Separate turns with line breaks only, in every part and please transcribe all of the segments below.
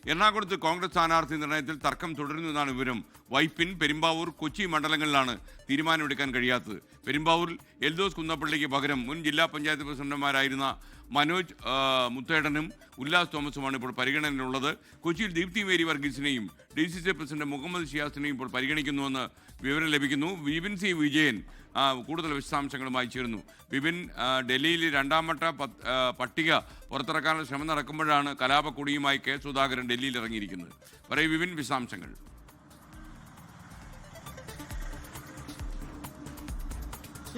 എറണാകുളത്ത് കോൺഗ്രസ് സ്ഥാനാർത്ഥി നിർണയത്തിൽ തർക്കം തുടരുന്നതാണ് വിവരം. വൈപ്പിൻ, പെരുമ്പാവൂർ, കൊച്ചി മണ്ഡലങ്ങളിലാണ് തീരുമാനമെടുക്കാൻ കഴിയാത്തത്. പെരുമ്പാവൂരിൽ എൽദോസ് കുന്നപ്പള്ളിക്ക് പകരം മുൻ ജില്ലാ പഞ്ചായത്ത് പ്രസിഡന്റുമാരായിരുന്ന മനോജ് മുത്തേടനും ഉല്ലാസ് തോമസുമാണ് ഇപ്പോൾ പരിഗണനയിലുള്ളത്. കൊച്ചിയിൽ ദീപ്തി മേരി വർഗീസിനെയും DCC പ്രസിഡന്റ് മുഹമ്മദ് ഷിയാസിനെയും ഇപ്പോൾ പരിഗണിക്കുന്നുവെന്ന് വിവരം ലഭിക്കുന്നു. വിപിൻ സി വിജയൻ കൂടുതൽ വിശദാംശങ്ങളുമായി ചേരുന്നു. വിപിൻ, ഡൽഹിയിൽ രണ്ടാമത്തെ പട്ടിക പുറത്തിറക്കാനുള്ള ശ്രമം നടക്കുമ്പോഴാണ് കലാപക്കൊടിയുമായി കെ സുധാകരൻ ഡൽഹിയിൽ ഇറങ്ങിയിരിക്കുന്നത്. പറയൂ വിപിൻ, വിശദാംശങ്ങൾ.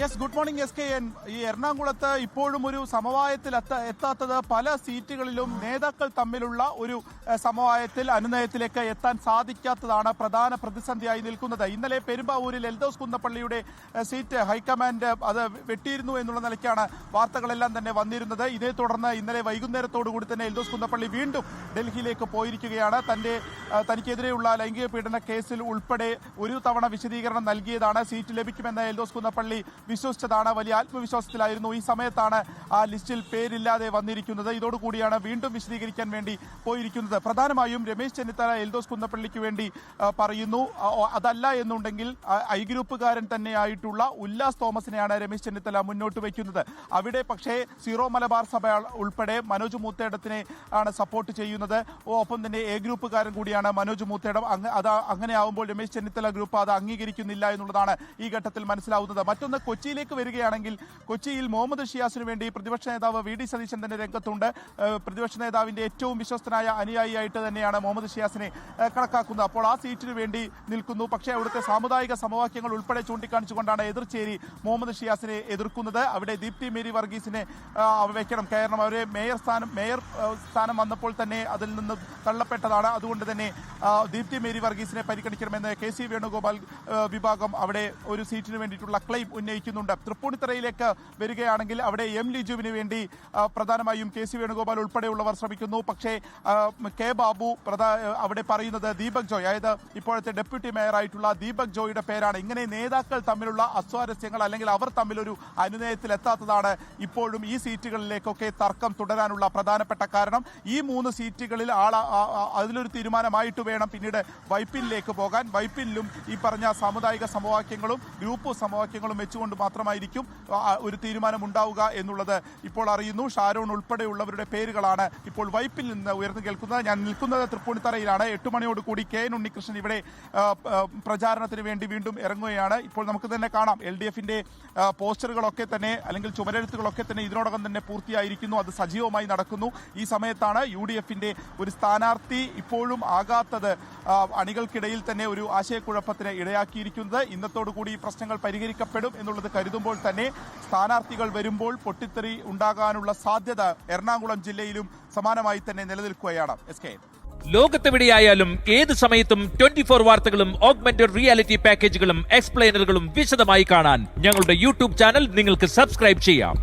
Yes, good morning SKN. ഈ എറണാകുളത്ത് ഇപ്പോഴും ഒരു സമവായത്തിൽ എത്താത്തത് പല സീറ്റുകളിലും നേതാക്കൾ തമ്മിലുള്ള ഒരു സമവായത്തിൽ അനുനയത്തിലേക്ക് എത്താൻ സാധിക്കാത്തതാണ് പ്രധാന പ്രതിസന്ധിയായി നിൽക്കുന്നത്. ഇന്നലെ പെരുമ്പാവൂരിൽ എൽദോസ് കുന്നപ്പള്ളിയുടെ സീറ്റ് ഹൈക്കമാൻഡ് അത് വെട്ടിയിരുന്നു എന്നുള്ള നിലയ്ക്കാണ് വാർത്തകളെല്ലാം തന്നെ വന്നിരുന്നത്. ഇതേ തുടർന്ന് ഇന്നലെ വൈകുന്നേരത്തോടുകൂടി തന്നെ എൽദോസ് കുന്നപ്പള്ളി വീണ്ടും ഡൽഹിയിലേക്ക് പോയിരിക്കുകയാണ്. തനിക്കെതിരെയുള്ള ലൈംഗിക പീഡന കേസിൽ ഉൾപ്പെടെ ഒരു തവണ വിശദീകരണം നൽകിയതാണ്. സീറ്റ് ലഭിക്കുമെന്ന് എൽദോസ് കുന്നപ്പള്ളി വിശ്വസിച്ചതാണ്. വലിയ ആത്മവിശ്വാസത്തിലായിരുന്നു. ഈ സമയത്താണ് ആ ലിസ്റ്റിൽ പേരില്ലാതെ വന്നിരിക്കുന്നത്. ഇതോടുകൂടിയാണ് വീണ്ടും വിശദീകരിക്കാൻ വേണ്ടി പോയിരിക്കുന്നത്. പ്രധാനമായും രമേശ് ചെന്നിത്തല എൽദോസ് കുന്നപ്പള്ളിക്ക് വേണ്ടി പറയുന്നു. അതല്ല എന്നുണ്ടെങ്കിൽ ഐ ഗ്രൂപ്പുകാരൻ തന്നെയായിട്ടുള്ള ഉല്ലാസ് തോമസിനെയാണ് രമേശ് ചെന്നിത്തല മുന്നോട്ട് വയ്ക്കുന്നത്. അവിടെ പക്ഷേ സീറോ മലബാർ സഭ ഉൾപ്പെടെ മനോജ് മൂത്തേടത്തിനെ ആണ് സപ്പോർട്ട് ചെയ്യുന്നത്. ഒപ്പം തന്നെ എ ഗ്രൂപ്പുകാരൻ കൂടിയാണ് മനോജ് മൂത്തേടം. അങ്ങനെ ആവുമ്പോൾ രമേശ് ചെന്നിത്തല ഗ്രൂപ്പ് അത് അംഗീകരിക്കുന്നില്ല എന്നുള്ളതാണ് ഈ ഘട്ടത്തിൽ മനസ്സിലാവുന്നത്. മറ്റൊന്ന്, കൊച്ചിയിലേക്ക് വരികയാണെങ്കിൽ കൊച്ചിയിൽ മുഹമ്മദ് ഷിയാസിന് വേണ്ടി പ്രതിപക്ഷ നേതാവ് VD സതീശൻ തന്നെ രംഗത്തുണ്ട്. പ്രതിപക്ഷ നേതാവിന്റെ ഏറ്റവും വിശ്വസ്തനായ അനുയായിയായിട്ട് തന്നെയാണ് മുഹമ്മദ് ഷിയാസിനെ കണക്കാക്കുന്നത്. അപ്പോൾ ആ സീറ്റിന് വേണ്ടി നിൽക്കുന്നു. പക്ഷേ അവിടുത്തെ സാമുദായിക സമവാക്യങ്ങൾ ഉൾപ്പെടെ ചൂണ്ടിക്കാണിച്ചുകൊണ്ടാണ് എതിർചേരി മുഹമ്മദ് ഷിയാസിനെ എതിർക്കുന്നത്. അവിടെ ദീപ്തി മേരി വർഗീസിനെ വെക്കണം. കാരണം അവരെ മേയർ സ്ഥാനം വന്നപ്പോൾ തന്നെ അതിൽ നിന്ന് തള്ളപ്പെട്ടതാണ്. അതുകൊണ്ട് തന്നെ ദീപ്തി മേരി വർഗീസിനെ പരിഗണിക്കണമെന്ന് KC വേണുഗോപാൽ വിഭാഗം അവിടെ ഒരു സീറ്റിന് വേണ്ടിയിട്ടുള്ള ക്ലെയിം ഉന്നയിക്കുന്നുണ്ട്. തൃപ്പൂണിത്തറയിലേക്ക് വരികയാണെങ്കിൽ അവിടെ M ലിജുവിന് വേണ്ടി പ്രധാനമായും KC വേണുഗോപാൽ ഉൾപ്പെടെയുള്ളവർ ശ്രമിക്കുന്നു. പക്ഷേ K ബാബു അവിടെ പറയുന്നത് ദീപക് ജോയ്, അതായത് ഇപ്പോഴത്തെ ഡെപ്യൂട്ടി മേയറായിട്ടുള്ള ദീപക് ജോയിയുടെ പേരാണ്. ഇങ്ങനെ നേതാക്കൾ തമ്മിലുള്ള അസ്വാരസ്യങ്ങൾ അല്ലെങ്കിൽ അവർ തമ്മിലൊരു അനുനയത്തിൽ എത്താത്തതാണ് ഇപ്പോഴും ഈ സീറ്റുകളിലേക്കൊക്കെ തർക്കം തുടരാനുള്ള പ്രധാനപ്പെട്ട കാരണം. ഈ 3 സീറ്റുകളിൽ അതിലൊരു തീരുമാനമായിട്ട് വേണം പിന്നീട് വൈപ്പിനിലേക്ക് പോകാൻ. വൈപ്പിനിലും ഈ പറഞ്ഞ സാമുദായിക സമവാക്യങ്ങളും ഗ്രൂപ്പ് സമവാക്യങ്ങളും വെച്ചുകൊണ്ട് മാത്രമായിരിക്കും ഒരു തീരുമാനം ഉണ്ടാവുക എന്നുള്ളത് ഇപ്പോൾ അറിയുന്നു. ഷാരോൺ ഉൾപ്പെടെയുള്ളവരുടെ പേരുകളാണ് ഇപ്പോൾ വൈപ്പിൽ നിന്ന് ഉയർന്നു കേൾക്കുന്നത്. ഞാൻ നിൽക്കുന്നത് തൃപ്പൂണിത്തറയിലാണ്. 8 മണിയോടുകൂടി KN ഉണ്ണികൃഷ്ണൻ ഇവിടെ പ്രചാരണത്തിന് വേണ്ടി വീണ്ടും ഇറങ്ങുകയാണ്. ഇപ്പോൾ നമുക്ക് തന്നെ കാണാം LDFന്റെ പോസ്റ്ററുകളൊക്കെ തന്നെ അല്ലെങ്കിൽ ചുമരെഴുത്തുകളൊക്കെ തന്നെ ഇതിനോടകം തന്നെ പൂർത്തിയായിരിക്കുന്നു. അത് സജീവമായി നടക്കുന്നു. ഈ സമയത്താണ് UDFന്റെ ഒരു സ്ഥാനാർത്ഥി ഇപ്പോഴും ആകാത്തത് അണികൾക്കിടയിൽ തന്നെ ഒരു ആശയക്കുഴപ്പത്തിന് ഇടയാക്കിയിരിക്കുന്നത്. ഇന്നത്തോടുകൂടി ഈ പ്രശ്നങ്ങൾ പരിഹരിക്കപ്പെടും എന്നുള്ളത് കരുതുമ്പോൾ തന്നെ സ്ഥാനാർത്ഥികൾ വരുമ്പോൾ പൊട്ടിത്തെറി ഉണ്ടാകാനുള്ള സാധ്യത എറണാകുളം ജില്ലയിലും സമാനമായി തന്നെ നിലനിൽക്കുകയാണ്.
ലോകത്തെവിടെയായാലും ഏത് സമയത്തും 24 വാർത്തകളും ഓഗ്മെന്റഡ് റിയാലിറ്റി പാക്കേജുകളും എക്സ്പ്ലെയിനറുകളും വിശദമായി കാണാൻ ഞങ്ങളുടെ YouTube ചാനൽ നിങ്ങൾക്ക് സബ്സ്ക്രൈബ് ചെയ്യാം.